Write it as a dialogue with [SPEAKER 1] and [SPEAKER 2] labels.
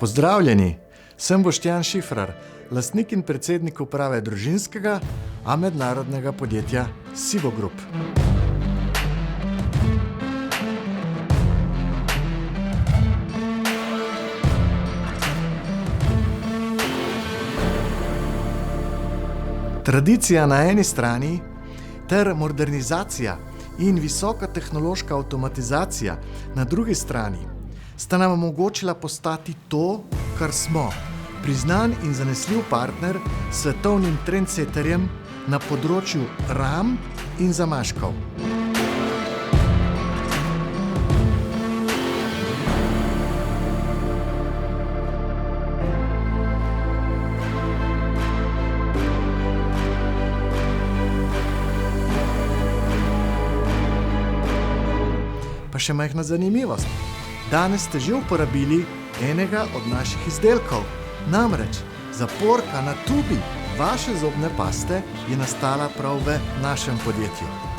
[SPEAKER 1] Pozdravljeni, sem Boštjan Šifrar, lastnik in predsednik uprave družinskega, a mednarodnega podjetja Sivo Group. Tradicija na eni strani ter modernizacija in visoka tehnološka avtomatizacija na drugi strani sta nam omogočila postati to, kar smo, priznan in zanesljiv partner s svetovnim trendseterjem na področju ram in zamaškov. Pa še majhna zanimivost. Danes ste že uporabili enega od naših izdelkov. Namreč, zaporka na tubi vaše zobne paste je nastala prav v našem podjetju.